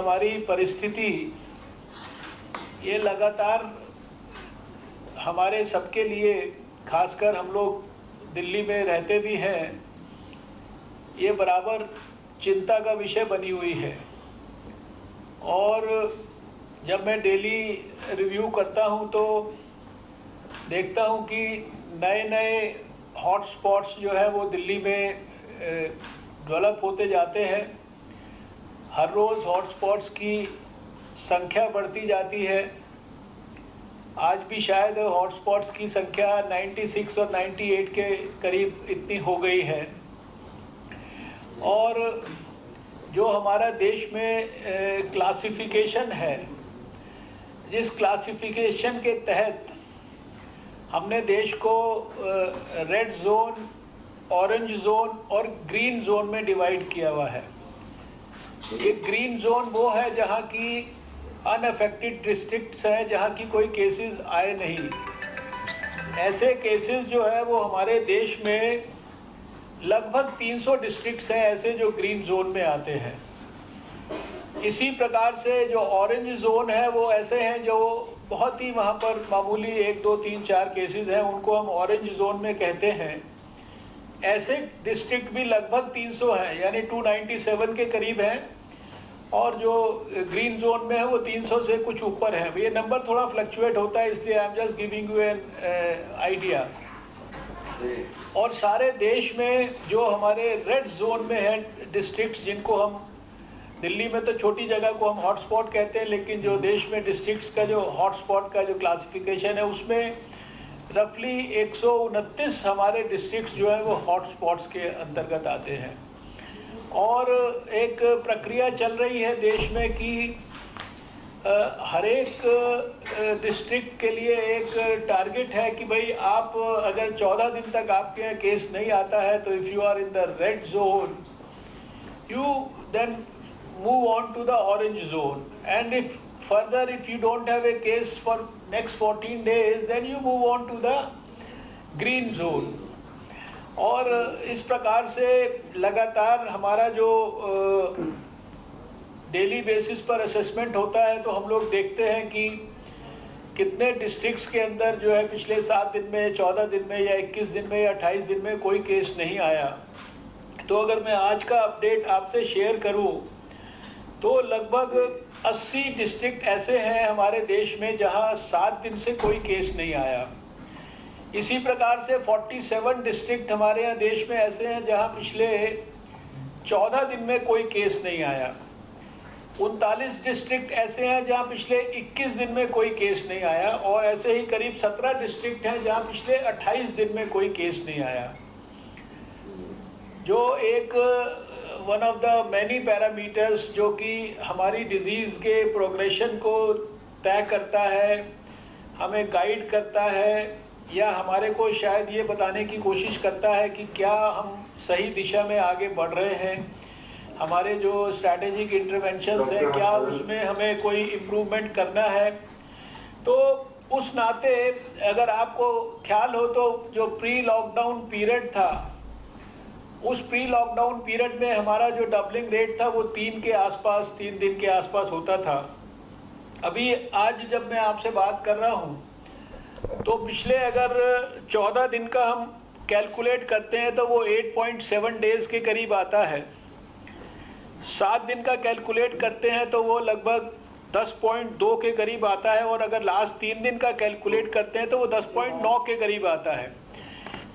हमारी परिस्थिति ये लगातार हमारे सबके लिए, खासकर हम लोग दिल्ली में रहते भी हैं, ये बराबर चिंता का विषय बनी हुई है। और जब मैं डेली रिव्यू करता हूं तो देखता हूं कि नए नए हॉटस्पॉट्स जो है वो दिल्ली में डेवलप होते जाते हैं। हर रोज़ हॉटस्पॉट्स की संख्या बढ़ती जाती है। आज भी शायद हॉटस्पॉट्स की संख्या 96 और 98 के करीब इतनी हो गई है। और जो हमारा देश में क्लासिफिकेशन है, जिस क्लासिफिकेशन के तहत हमने देश को रेड जोन, ऑरेंज जोन और ग्रीन जोन में डिवाइड किया हुआ है। ये ग्रीन जोन वो है जहाँ की अनअफेक्टेड डिस्ट्रिक्ट्स हैं, जहाँ की कोई केसेस आए नहीं। ऐसे केसेस जो है वो हमारे देश में लगभग 300 डिस्ट्रिक्ट्स हैं ऐसे जो ग्रीन जोन में आते हैं। इसी प्रकार से जो ऑरेंज जोन है वो ऐसे हैं जो बहुत ही वहाँ पर मामूली 1, 2, 3, 4 केसेस हैं, उनको हम ऑरेंज जोन में कहते हैं। ऐसे डिस्ट्रिक्ट भी लगभग 300 हैं, यानी 297 के करीब हैं। और जो ग्रीन जोन में है वो 300 से कुछ ऊपर है। ये नंबर थोड़ा फ्लक्चुएट होता है, इसलिए I am just giving you an idea. और सारे देश में जो हमारे रेड जोन में है डिस्ट्रिक्ट्स, जिनको हम दिल्ली में तो छोटी जगह को हम हॉटस्पॉट कहते हैं, लेकिन जो देश में डिस्ट्रिक्ट्स का जो हॉटस्पॉट का जो क्लासिफिकेशन है उसमें रफली 129 हमारे डिस्ट्रिक्ट्स जो है वो हॉटस्पॉट्स के अंतर्गत आते हैं। और एक प्रक्रिया चल रही है देश में कि हर एक डिस्ट्रिक्ट के लिए एक टारगेट है कि भाई आप अगर 14 दिन तक आपके यहाँ केस नहीं आता है तो if you are in the red zone you then move on to the orange zone, and if further if you don't have a case for next 14 days then you move on to the green zone। और इस प्रकार से लगातार हमारा जो daily basis पर assessment होता है तो हम लोग देखते हैं कि कितने डिस्ट्रिक्ट्स के अंदर जो है पिछले 7 दिन में, 14 दिन में या 21 दिन में या 28 दिन में कोई केस नहीं आया। तो अगर मैं आज का अपडेट आपसे शेयर करूं तो लगभग 80 डिस्ट्रिक्ट ऐसे हैं हमारे देश में जहां 7 दिन से कोई केस नहीं आया। इसी प्रकार से 47 डिस्ट्रिक्ट हमारे यहाँ देश में ऐसे हैं जहां पिछले 14 दिन में कोई केस नहीं आया। 39 डिस्ट्रिक्ट ऐसे हैं जहां पिछले 21 दिन में कोई केस नहीं आया। और ऐसे ही करीब 17 डिस्ट्रिक्ट हैं जहां पिछले 28 दिन में कोई केस नहीं आया, जो एक one of the many parameters जो कि हमारी डिजीज़ के प्रोग्रेशन को तय करता है, हमें गाइड करता है, या हमारे को शायद ये बताने की कोशिश करता है कि क्या हम सही दिशा में आगे बढ़ रहे हैं। हमारे जो स्ट्रैटेजिक इंटरवेंशंस हैं क्या उसमें हमें कोई इम्प्रूवमेंट करना है। तो उस नाते अगर आपको ख्याल हो तो जो प्री लॉकडाउन पीरियड था, उस प्री लॉकडाउन पीरियड में हमारा जो डबलिंग रेट था वो 3 के आसपास, 3 दिन के आसपास होता था। अभी आज जब मैं आपसे बात कर रहा हूँ तो पिछले अगर 14 दिन का हम कैलकुलेट करते हैं तो वो 8.7 डेज के करीब आता है। 7 दिन का कैलकुलेट करते हैं तो वो लगभग 10.2 के करीब आता है। और अगर लास्ट 3 दिन का कैलकुलेट करते हैं तो वो 10.9 के करीब आता है।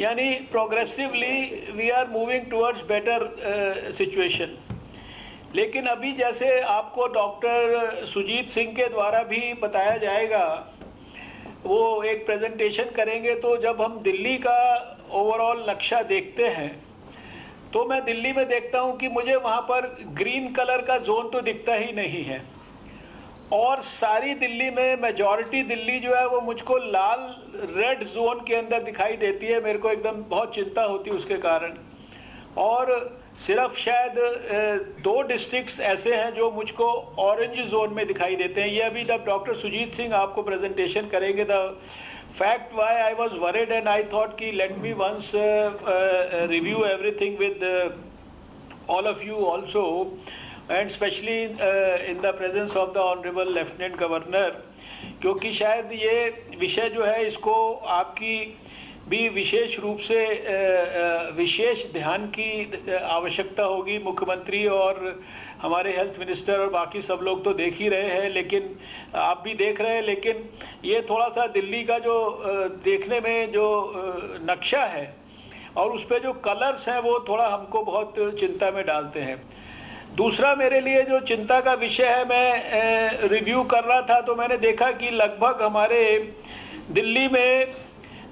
यानी progressively we are moving towards better situation. लेकिन अभी जैसे आपको डॉक्टर सुजीत सिंह के द्वारा भी बताया जाएगा, वो एक प्रेजेंटेशन करेंगे, तो जब हम दिल्ली का ओवरऑल नक्शा देखते हैं तो मैं दिल्ली में देखता हूं कि मुझे वहां पर ग्रीन कलर का जोन तो दिखता ही नहीं है। और सारी दिल्ली में मेजॉरिटी दिल्ली जो है वो मुझको लाल रेड जोन के अंदर दिखाई देती है। मेरे को एकदम बहुत चिंता होती है उसके कारण। और सिर्फ शायद 2 डिस्ट्रिक्ट्स ऐसे हैं जो मुझको ऑरेंज जोन में दिखाई देते हैं। ये अभी जब डॉक्टर सुजीत सिंह आपको प्रेजेंटेशन करेंगे, the fact why I was worried and I thought कि let me once review everything with all of you also. And specially in the presence of the honourable lieutenant governor, क्योंकि शायद ये विषय जो है इसको आपकी भी विशेष रूप से विशेष ध्यान की आवश्यकता होगी। मुख्यमंत्री और हमारे हेल्थ मिनिस्टर और बाकी सब लोग तो देख ही रहे हैं, लेकिन आप भी देख रहे हैं, लेकिन ये थोड़ा सा दिल्ली का जो देखने में जो नक्शा है और उस पे जो कलर्स हैं वो थोड़ा हमको बहुत चिंता में डालते हैं। दूसरा मेरे लिए जो चिंता का विषय है, मैं रिव्यू कर रहा था तो मैंने देखा कि लगभग हमारे दिल्ली में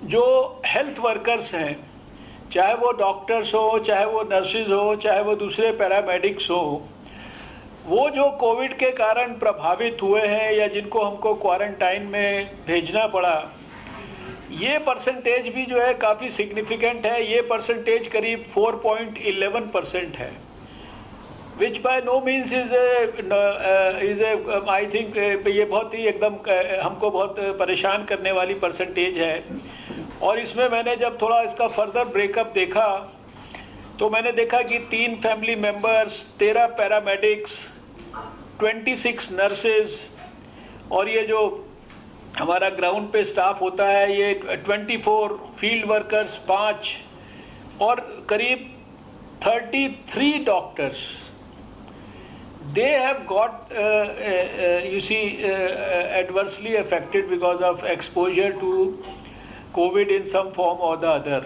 जो हेल्थ वर्कर्स हैं, चाहे वो डॉक्टर्स हो, चाहे वो नर्सिस हो, चाहे वो दूसरे पैरामेडिक्स हो, वो जो कोविड के कारण प्रभावित हुए हैं या जिनको हमको क्वारंटाइन में भेजना पड़ा, ये परसेंटेज भी जो है काफ़ी सिग्निफिकेंट है। ये परसेंटेज करीब 4.11% है, which by no means is I think ये बहुत ही एकदम हमको बहुत परेशान करने वाली परसेंटेज है। और इसमें मैंने जब थोड़ा इसका फर्दर ब्रेकअप देखा तो मैंने देखा कि 3 फैमिली मेंबर्स, 13 पैरामेडिक्स, 26 नर्सेज और ये जो हमारा ग्राउंड पे स्टाफ होता है ये 24 फील्ड वर्कर्स 5 और करीब 33 doctors, they have got you see adversely affected because of exposure to COVID in some form or the other।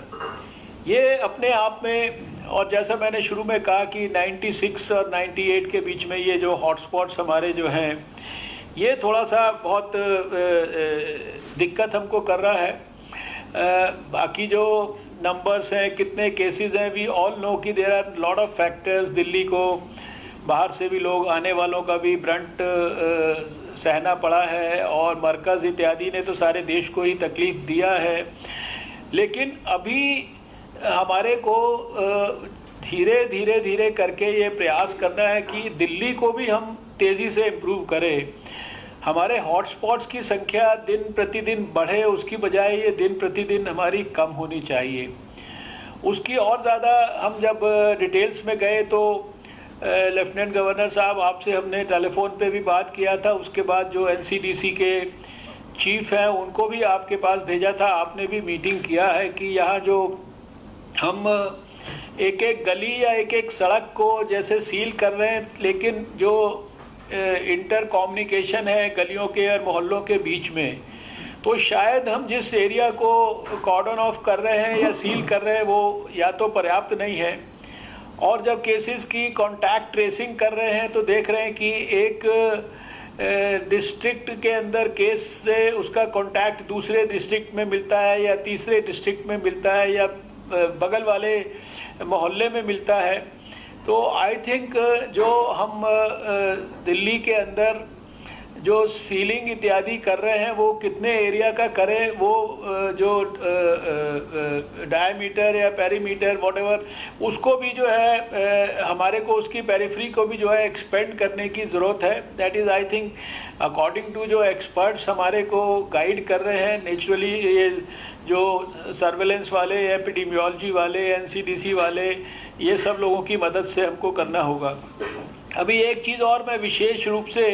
ये अपने आप में, और जैसा मैंने शुरू में कहा कि 96 और 98 के बीच में ये जो हॉटस्पॉट्स हमारे जो हैं ये थोड़ा सा बहुत दिक्कत हमको कर रहा है। बाकी जो नंबर्स हैं, कितने केसेस हैं, वी ऑल नो कि there are lot of factors. Delhi को बाहर से भी लोग आने वालों का भी ब्रंट सहना पड़ा है और मरकज़ इत्यादि ने तो सारे देश को ही तकलीफ दिया है। लेकिन अभी हमारे को धीरे धीरे धीरे करके ये प्रयास करना है कि दिल्ली को भी हम तेज़ी से इम्प्रूव करें। हमारे हॉटस्पॉट्स की संख्या दिन प्रतिदिन बढ़े, उसकी बजाय ये दिन प्रतिदिन हमारी कम होनी चाहिए। उसकी और ज़्यादा हम जब डिटेल्स में गए तो लेफ्टिनेंट गवर्नर साहब, आपसे हमने टेलीफोन पे भी बात किया था, उसके बाद जो एनसीडीसी के चीफ हैं उनको भी आपके पास भेजा था। आपने भी मीटिंग किया है कि यहाँ जो हम एक एक गली या एक एक सड़क को जैसे सील कर रहे हैं, लेकिन जो इंटर कम्युनिकेशन है गलियों के और मोहल्लों के बीच में, तो शायद हम जिस एरिया को कॉर्डन ऑफ कर रहे हैं या सील कर रहे हैं वो या तो पर्याप्त नहीं है, और जब केसेस की कॉन्टैक्ट ट्रेसिंग कर रहे हैं तो देख रहे हैं कि एक डिस्ट्रिक्ट के अंदर केस से उसका कॉन्टैक्ट दूसरे डिस्ट्रिक्ट में मिलता है या तीसरे डिस्ट्रिक्ट में मिलता है या बगल वाले मोहल्ले में मिलता है। तो आई थिंक जो हम दिल्ली के अंदर जो सीलिंग इत्यादि कर रहे हैं वो कितने एरिया का करें, वो जो डायमीटर या पेरीमीटर व्हाटएवर, उसको भी जो है हमारे को उसकी पेरिफेरी को भी जो है एक्सपेंड करने की ज़रूरत है। That is I think according to जो एक्सपर्ट्स हमारे को गाइड कर रहे हैं। नेचुरली ये जो सर्वेलेंस वाले, एपिडेमियोलॉजी वाले, एनसीडीसी वाले, ये सब लोगों की मदद से हमको करना होगा। अभी एक चीज़ और मैं विशेष रूप से,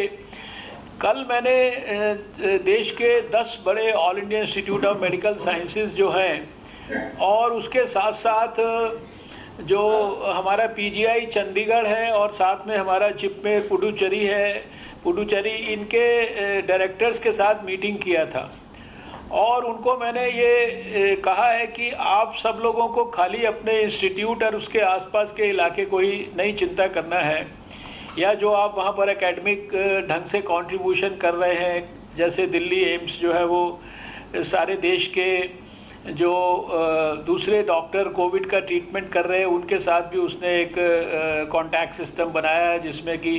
कल मैंने देश के 10 बड़े all India institute of medical sciences जो हैं और उसके साथ साथ जो हमारा पीजीआई चंडीगढ़ है और साथ में हमारा जिपमेर पुडुचेरी है, पुडुचेरी, इनके डायरेक्टर्स के साथ मीटिंग किया था और उनको मैंने ये कहा है कि आप सब लोगों को खाली अपने इंस्टीट्यूट और उसके आसपास के इलाके को ही नहीं चिंता करना है, या जो आप वहाँ पर एकेडमिक ढंग से कंट्रीब्यूशन कर रहे हैं, जैसे दिल्ली एम्स जो है वो सारे देश के जो दूसरे डॉक्टर कोविड का ट्रीटमेंट कर रहे हैं उनके साथ भी उसने एक कॉन्टैक्ट सिस्टम बनाया है जिसमें कि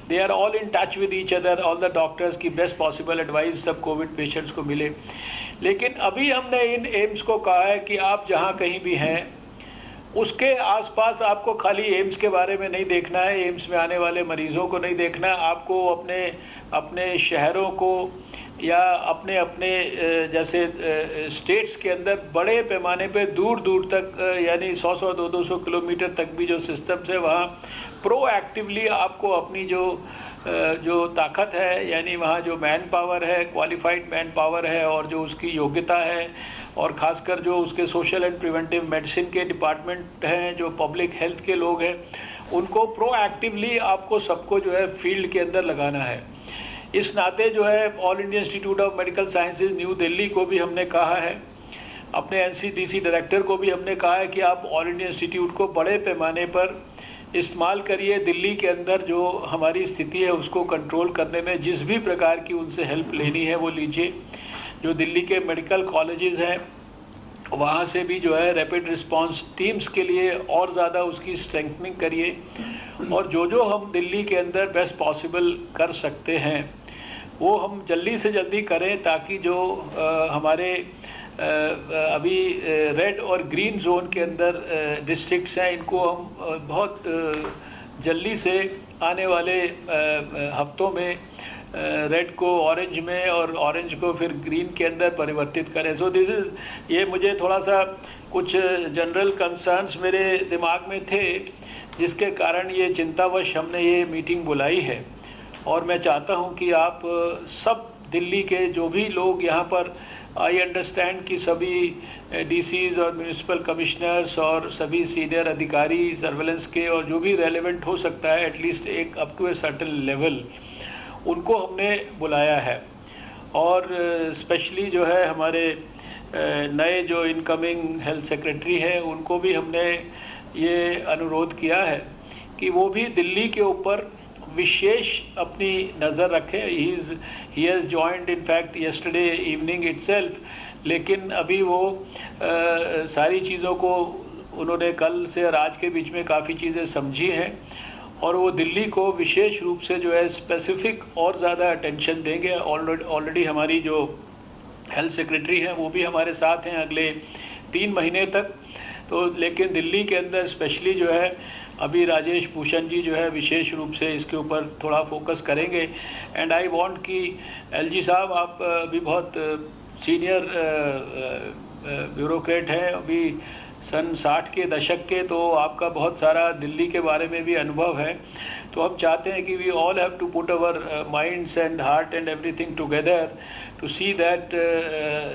they are all in touch with each other, all the doctors की बेस्ट पॉसिबल एडवाइस सब कोविड पेशेंट्स को मिले। लेकिन अभी हमने इन एम्स को कहा है कि आप जहाँ कहीं भी हैं उसके आसपास आपको खाली एम्स के बारे में नहीं देखना है, एम्स में आने वाले मरीजों को नहीं देखना है, आपको अपने अपने शहरों को या अपने अपने जैसे स्टेट्स के अंदर बड़े पैमाने पे दूर दूर तक यानी 100-100, 200-200 किलोमीटर तक भी जो सिस्टम्स है वहाँ प्रोएक्टिवली आपको अपनी जो ताकत है, यानी वहाँ जो मैन पावर है, क्वालिफाइड मैन पावर है और जो उसकी योग्यता है, और ख़ासकर जो उसके सोशल एंड प्रिवेंटिव मेडिसिन के डिपार्टमेंट हैं, जो पब्लिक हेल्थ के लोग हैं, उनको प्रोएक्टिवली आपको सबको जो है फील्ड के अंदर लगाना है। इस नाते जो है all India institute of medical sciences new Delhi को भी हमने कहा है, अपने एनसीडीसी डायरेक्टर को भी हमने कहा है कि आप ऑल इंडिया इंस्टीट्यूट को बड़े पैमाने पर इस्तेमाल करिए। दिल्ली के अंदर जो हमारी स्थिति है उसको कंट्रोल करने में जिस भी प्रकार की उनसे हेल्प लेनी है वो लीजिए। जो दिल्ली के मेडिकल कॉलेजेस हैं वहाँ से भी जो है रैपिड रिस्पांस टीम्स के लिए और ज़्यादा उसकी स्ट्रेंथनिंग करिए, और जो हम दिल्ली के अंदर बेस्ट पॉसिबल कर सकते हैं वो हम जल्दी से जल्दी करें, ताकि जो हमारे अभी रेड और ग्रीन जोन के अंदर डिस्ट्रिक्ट्स हैं इनको हम बहुत जल्दी से आने वाले हफ्तों में रेड को ऑरेंज में और ऑरेंज को फिर ग्रीन के अंदर परिवर्तित करें। सो दिस इज़ ये मुझे थोड़ा सा कुछ जनरल कंसर्न्स मेरे दिमाग में थे जिसके कारण ये चिंतावश हमने ये मीटिंग बुलाई है, और मैं चाहता हूँ कि आप सब दिल्ली के जो भी लोग यहाँ पर, आई अंडरस्टैंड कि सभी डीसीज और म्यूनिसिपल कमिश्नर्स और सभी सीनियर अधिकारी सर्वेलेंस के और जो भी रेलेवेंट हो सकता है एटलीस्ट एक up to a certain level, उनको हमने बुलाया है। और स्पेशली जो है हमारे नए जो इनकमिंग हेल्थ सेक्रेटरी हैं उनको भी हमने ये अनुरोध किया है कि वो भी दिल्ली के ऊपर विशेष अपनी नज़र रखें। He has joined in fact yesterday evening itself, लेकिन अभी वो सारी चीज़ों को उन्होंने कल से और आज के बीच में काफ़ी चीज़ें समझी हैं, और वो दिल्ली को विशेष रूप से जो है स्पेसिफिक और ज़्यादा अटेंशन देंगे। ऑलरेडी हमारी जो हेल्थ सेक्रेटरी हैं वो भी हमारे साथ हैं अगले 3 महीने तक। तो लेकिन दिल्ली के अंदर स्पेशली जो है अभी राजेश भूषण जी जो है विशेष रूप से इसके ऊपर थोड़ा फोकस करेंगे। एंड आई वांट कि एलजी साहब आप भी बहुत सीनियर ब्यूरोक्रेट हैं, अभी सन 60 के दशक के, तो आपका बहुत सारा दिल्ली के बारे में भी अनुभव है। तो हम चाहते हैं कि we all have to put our minds and heart and everything together to see that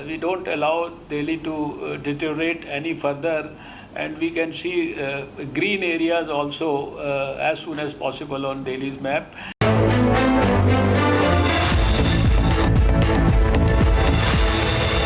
we don't allow Delhi to deteriorate any further, and we can see green areas also as soon as possible on Delhi's map.